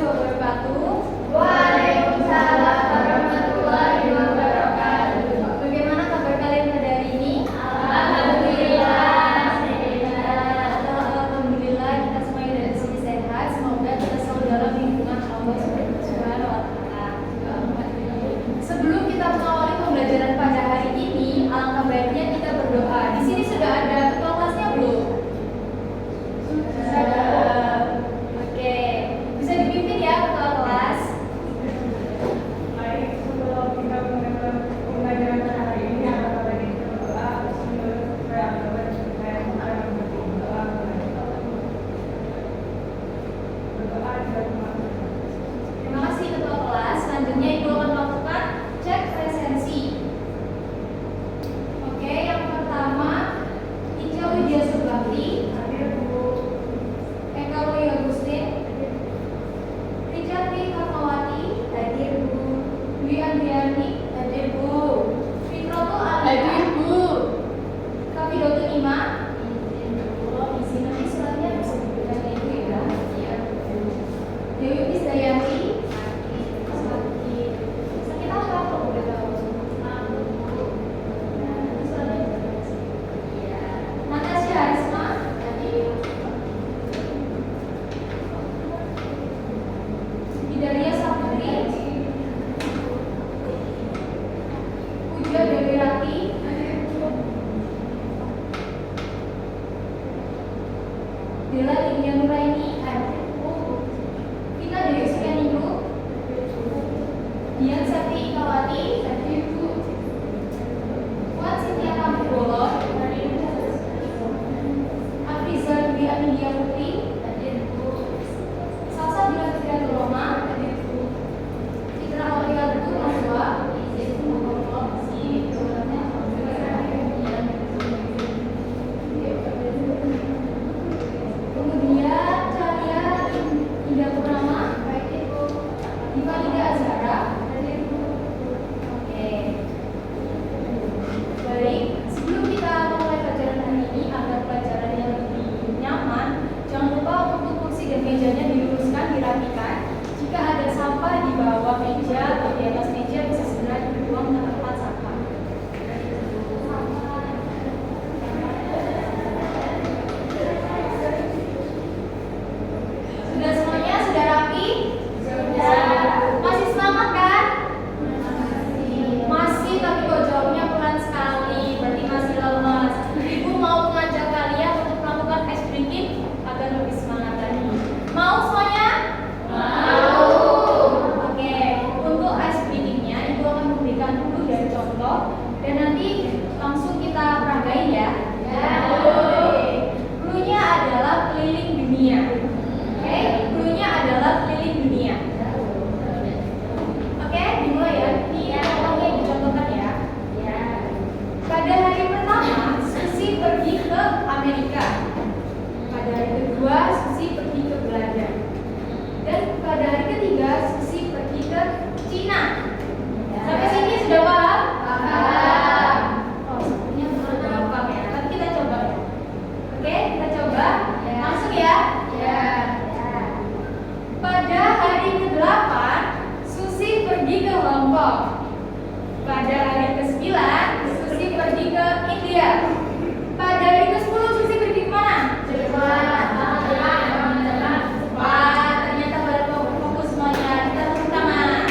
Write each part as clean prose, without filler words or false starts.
wabarakatuh. Waalaikumsalam warahmatullahi wabarakatuh. Bagaimana kabar kalian pada hari ini? Alhamdulillah, sehat. Alhamdulillah kita semuanya dari sini sehat. Semoga kita selalu dalam lindungan Allah Subhanahu wa Ta'ala. Sebelum kita mengawali pembelajaran pada hari ini, alangkah baiknya kita berdoa. Di sini sudah ada ketua kelasnya belum? Oke, bisa dipimpin ya ketua kelas. Baik, sebelum kita mulai pembelajaran hari ini, apakah baik kita berdoa? Terima kasih ketua kelas. Selanjutnya Ibu akan melakukan cek presensi. Oke, yang pertama Ica Widya Subakti, Eka Wuli Agustin, Richard Tri Fatmawati, hadir Bu. Dwi Andriani, hadir Bu. Fitroto Alia, Hadir, Bu. Kafidotu Ima, izin nanti suratnya bisa diberikan ke Ibu ya. Dewi Krisdayanti, sakit apa kok udah tahu? Natasha Harisma, Hidaria Saputri, Puja Dewirati, Dela Lydia Nuraini, Kita Dewi Suyaningru, Dian Septi Ikawati, Puan Cynthia Kambuolo, Afrizal Dwi Anindya Putri, Salsa Bila Fitriatul Roma, Citra Aulia Dutu Mahua, kemudian Cahaya Indah Purnama, Diva Lida Azhara. Oke. Baik, sebelum kita memulai pelajaran hari ini, agar pelajaran yang lebih nyaman, jangan lupa untuk kursi dan mejanya diluruskan, dirapikan. Jika ada sampah di bawah meja atau di atas meja, bisa segera dibuang ke tempat sampah. Sudah semuanya? Sudah rapi? Masih semangat kan? Masih, tapi kok jawabnya pelan sekali, berarti masih lemas. Ibu mau mengajak kalian untuk melakukan ice breaking agar lebih semangat tadi. Mau semuanya? Mau. Oke, untuk ice breakingnya Ibu akan memberikan dulu dan contoh, dan nanti langsung kita peragain ya. Clue-nya adalah keliling dunia. Oke, clue-nya adalah keliling dunia. Oke, dimulai ya. Ini contohnya dicontohkan ya. Pada hari pertama, Susi pergi ke Amerika. Pada hari kedua, Susi pergi ke Belanda. Dan pada hari ketiga, Susi pergi ke Cina. Sampai sini sudah paham? Oh, sepertinya belum gampang ya. Tapi kita coba ya. Oke, kita coba. Langsung ya. Pada hari ke-8, Susi pergi ke Hong Kong. Pada hari ke-9, Susi pergi ke India. Pada hari ke-10, Susi pergi ke mana? Wah, ternyata pada fokus semuanya. Kita tepuk tangan.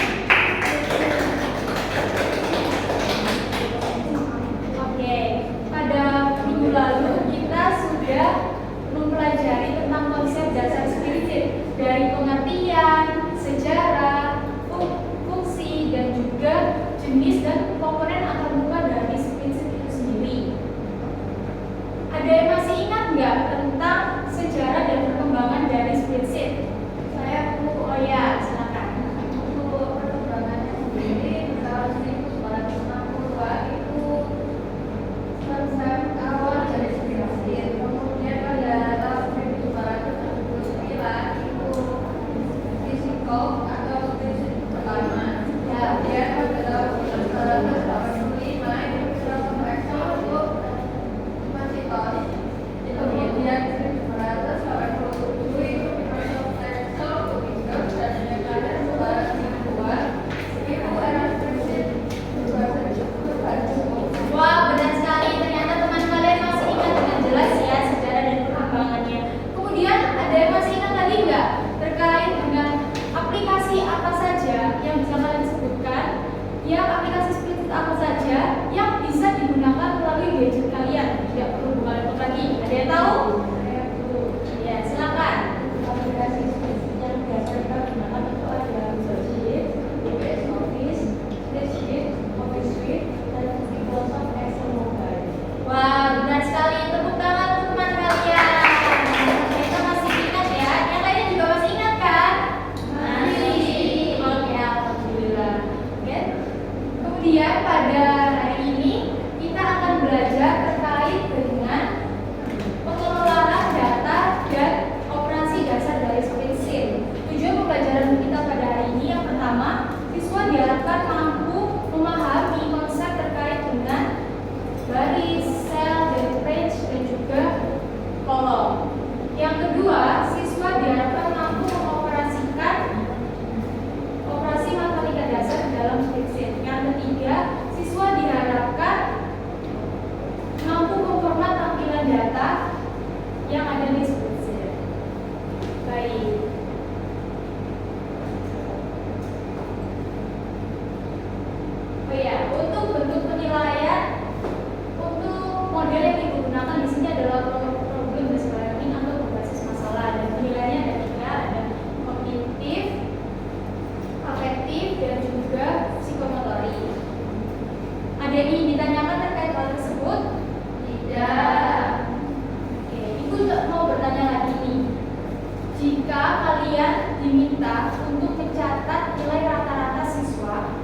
kalian diminta untuk mencatat nilai rata-rata siswa.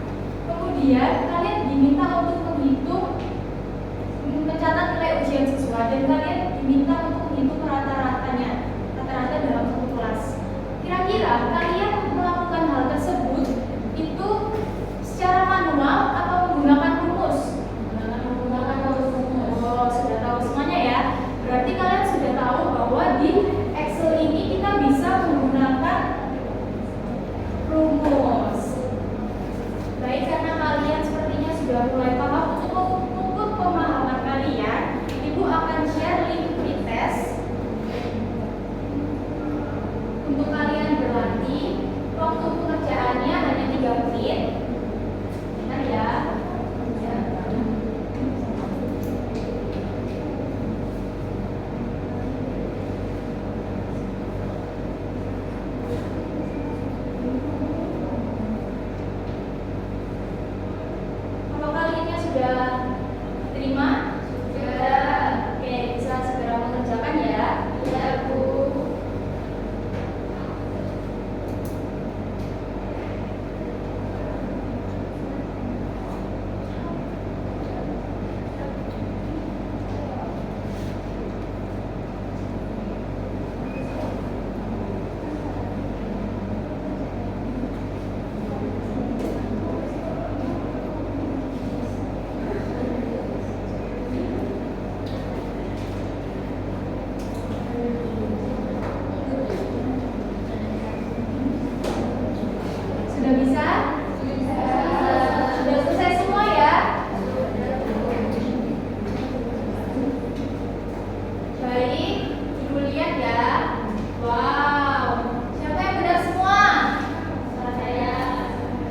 Kemudian kalian diminta untuk mencatat nilai ujian siswa, dan kalian diminta untuk menghitung rata-ratanya, rata-rata dalam satu kelas. Kira-kira kalian melakukan hal tersebut itu secara manual atau menggunakan rumus? Menggunakan rumus. Oh, sudah tahu semuanya ya. Berarti kalian sudah tahu bahwa di Excel ini kita bisa menggunakan rumus. Baik, karena kalian sepertinya sudah mulai paham, untuk pemahaman kalian, Ibu akan share link pretest untuk kalian berlatih. Waktu pengerjaannya hanya 3 menit. Benar ya? Apakah kaliannya sudah terima? Sudah. Oke, bisa segera mengerjakan ya. Iya, Bu. Sudah bisa? Sudah selesai semua ya? Baik, Ibu lihat ya. Wow, siapa yang benar semua? Saya.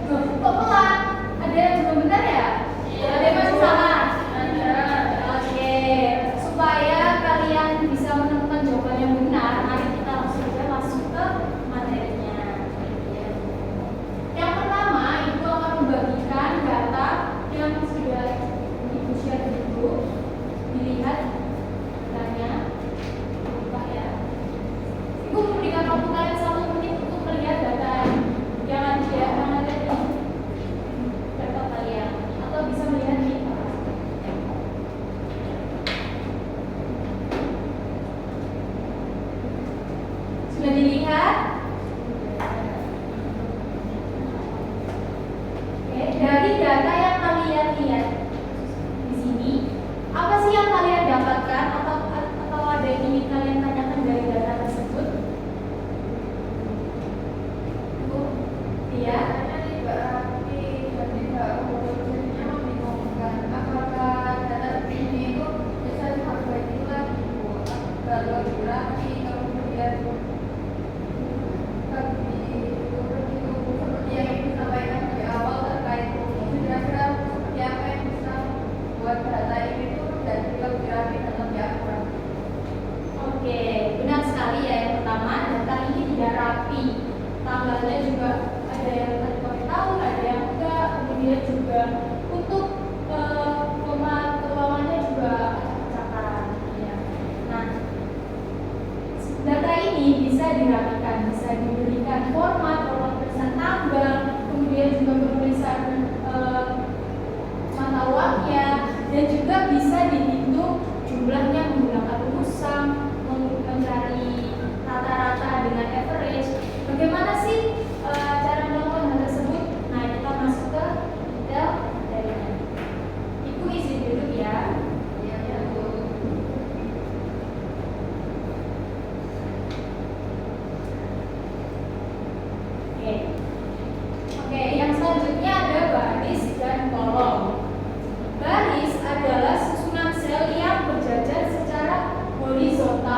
Loh, kok pelan? Ada yang belum benar ya? Ada yang masih salah? Oke, supaya kalian bisa menemukan jawaban yang benar, mari kita langsung saja masuk ke materinya. Yang pertama, Ibu akan membagikan data yang sudah Ibu share di grup. Dilihat datanya, buka ya. Ibu memberikan waktu kalian 1 menit untuk melihat data yang ada di laptop kalian, atau bisa melihat di sudah dilihat? Oke, dari data yang kalian lihat di sini, apa sih yang kalian dapatkan, atau ada yang ingin kalian tanyakan dari data tersebut? Bu, iya. Karena tidak rapi dan tidak urutnya membingungkan. Apakah data ini itu bisa diperbaiki lagi, Bu? Agar lebih rapi, kemudian lebih urut itu seperti yang Ibu sampaikan di awal terkait rumus. Kira-kira seperti apa yang bisa buat data ini itu jadi lebih rapi dan lebih akurat? Oke, benar sekali ya. Yang pertama, data ini tidak rapi. Tanggalnya juga ada yang pakai tahun, ada yang enggak. Kemudian juga untuk keuangannya juga acak-acakan. Ya. Nah, data ini bisa dirapikan, bisa diberikan format tulisan tanggal, kemudian juga penulisan mata uangnya, dan juga bisa dihitung jumlahnya menggunakan rumusam, mencari rata-rata dengan average. Bagaimana sih cara melakukan hal tersebut? Nah, kita masuk ke detail materinya. Ibu izin duduk ya. Iya, ya, Bu. Oke. Oke, yang selanjutnya ada baris dan kolom. Baris adalah susunan sel yang berjajar secara horizontal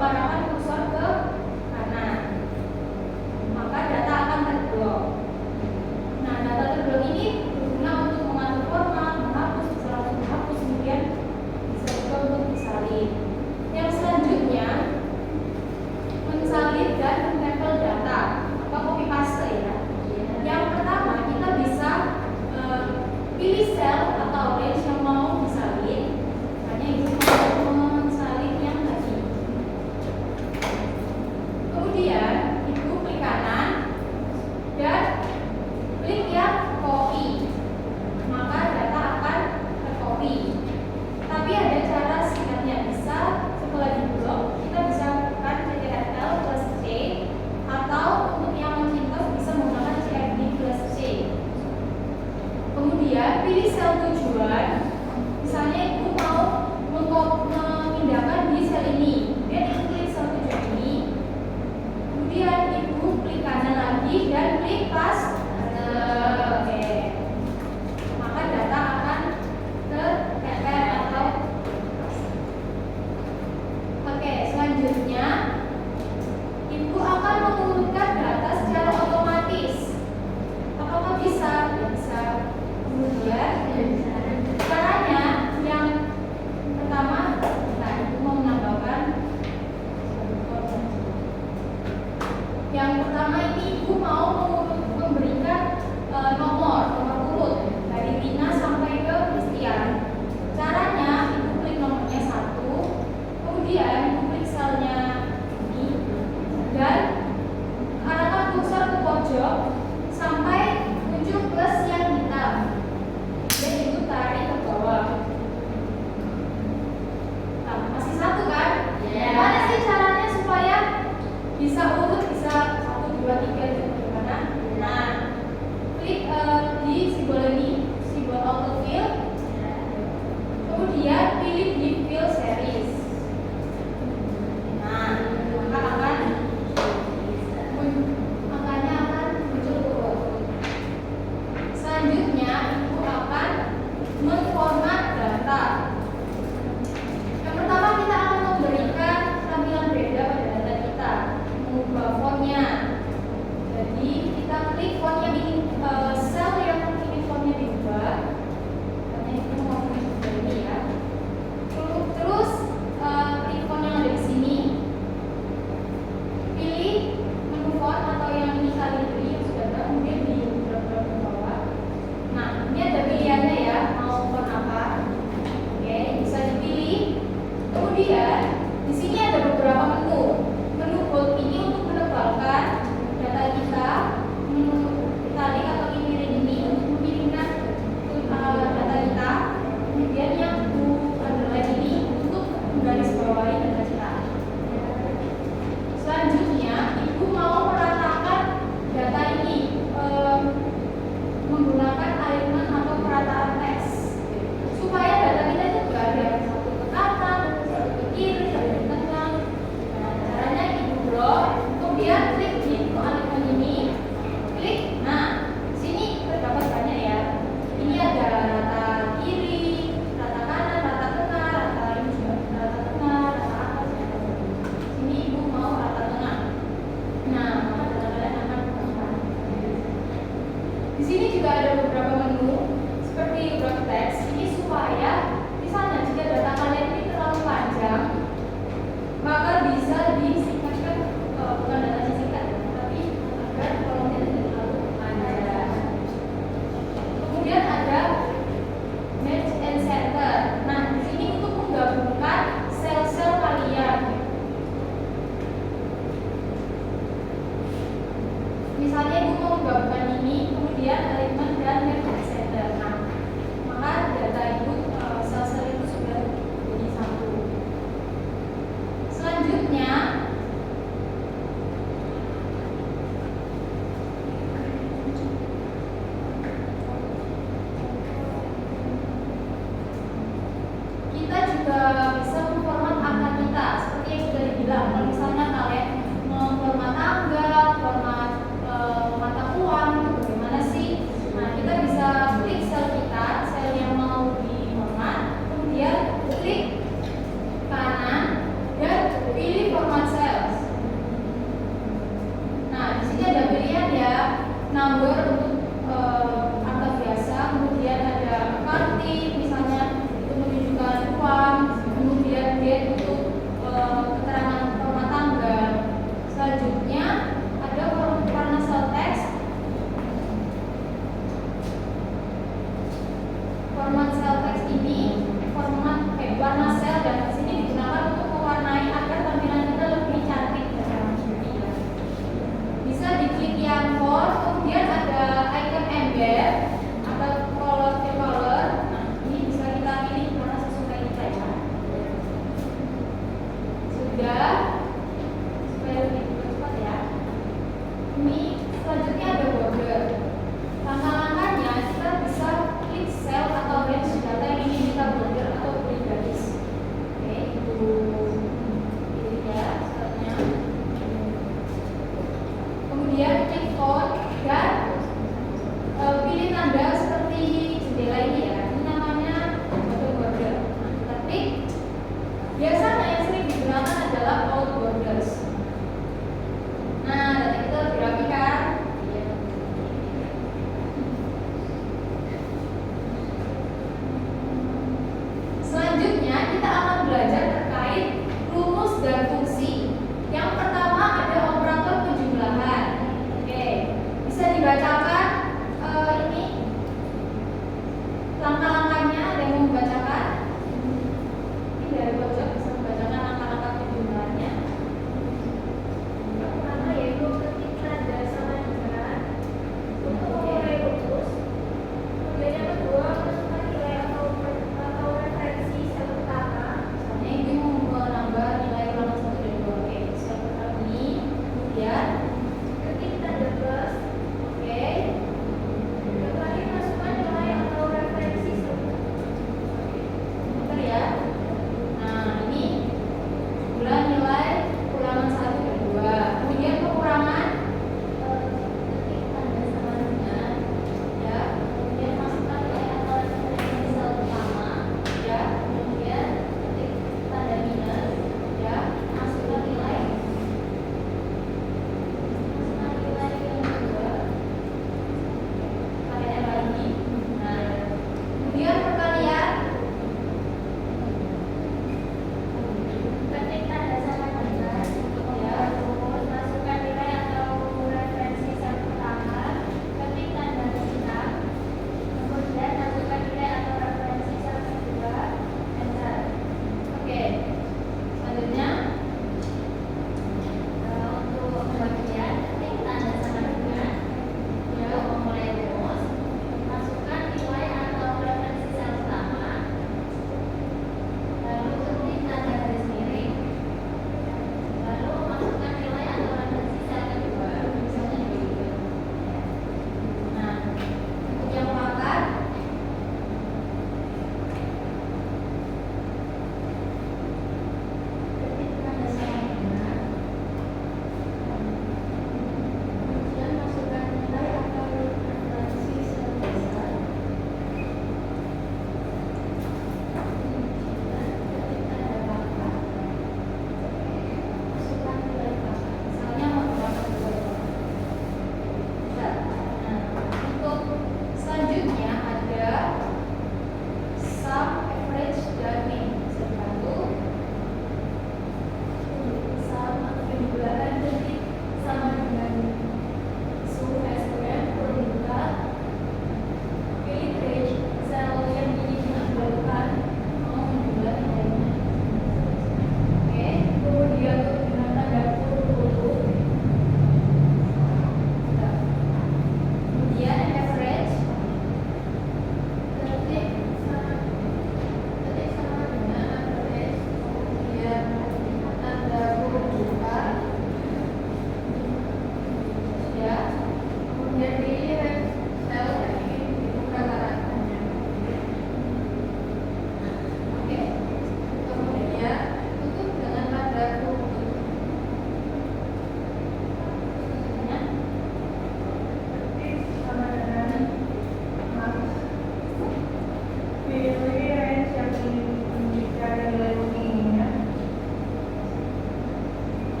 arahkan kursor ke kanan, maka data akan terblok. Nah, data terblok ini berguna untuk mengatur format, menghapus, bisa langsung dihapus, kemudian bisa juga untuk disalin. Yang selanjutnya, mensalin dan menempel data atau copy paste ya. Yang pertama, kita bisa pilih sel atau range yang mau disalin. Hanya ini mau mensalin yang tadi.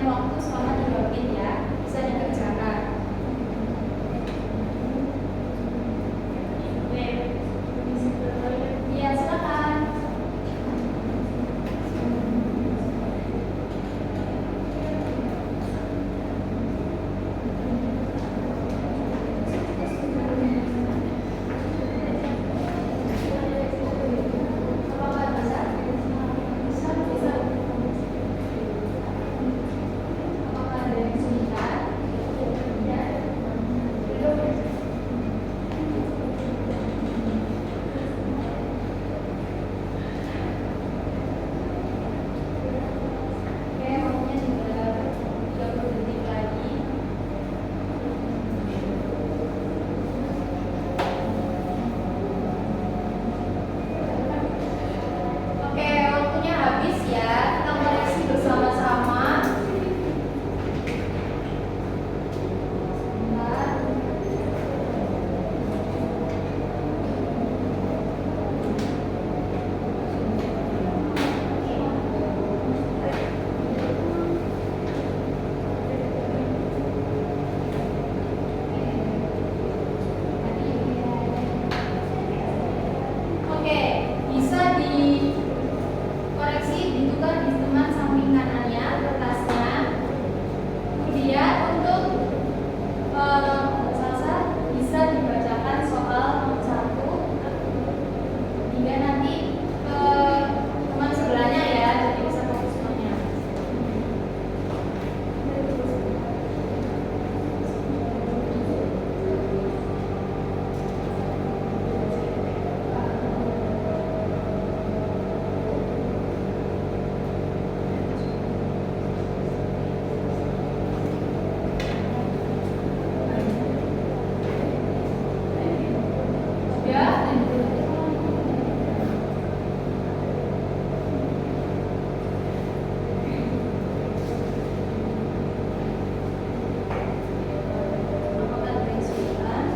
waktu selama 3 menit ya, bisa dikerjakan. Iya, silakan. Apakah bisa? Bisa, bisa. Apakah ada yang kesulitan? Ya. Belum. Oke, waktunya tinggal 30 detik lagi. Oke, waktunya habis ya. Kita koreksi bersama-sama. Sebentar. Oke, bisa dikoreksi, ditukar di teman samping kanannya kertasnya. Kemudian untuk salsa bisa dibacakan soal nomor 1 hingga nanti ke teman sebelahnya ya, jadi bisa fokus semuanya. Ya. Apakah ada yang kesulitan?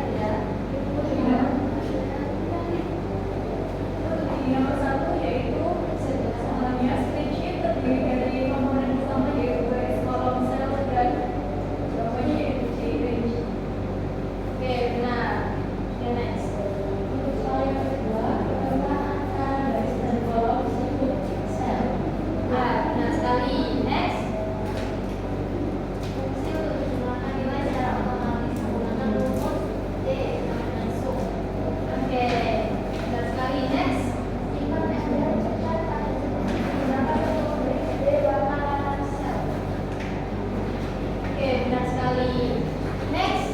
Ada. Nomor 1 yaitu semuanya spreadsheet terdiri dari komponen utama yaitu garis kolom sel dan bawahnya yaitu range. Oke, benar. Oke, next. Untuk soal yang kedua, pertemuan antara garis dan kolom disebut sel. Ah, benar sekali. Next. Fungsi untuk menjumlahkan nilai secara otomatis menggunakan rumus D dan sum. Oke, benar sekali. Next. Simpan dan cepat pada seperti menggunakan rumus D bakalan sel. Oke, benar sekali. Next.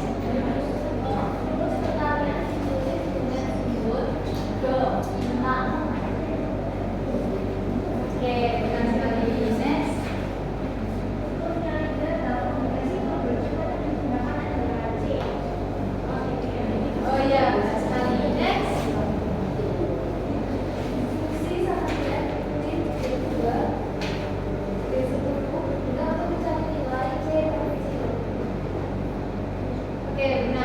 Rumus pertanian ditulis dengan simbol bintang. Oke, benar sekali. Next. Untuk mencari dalam komunikasi bercepat menggunakan adalah C. Oh iya, benar sekali. Next. Fungsi sama tidak ditulis D2 D10 juga untuk mencari nilai C per kecil. Oke, benar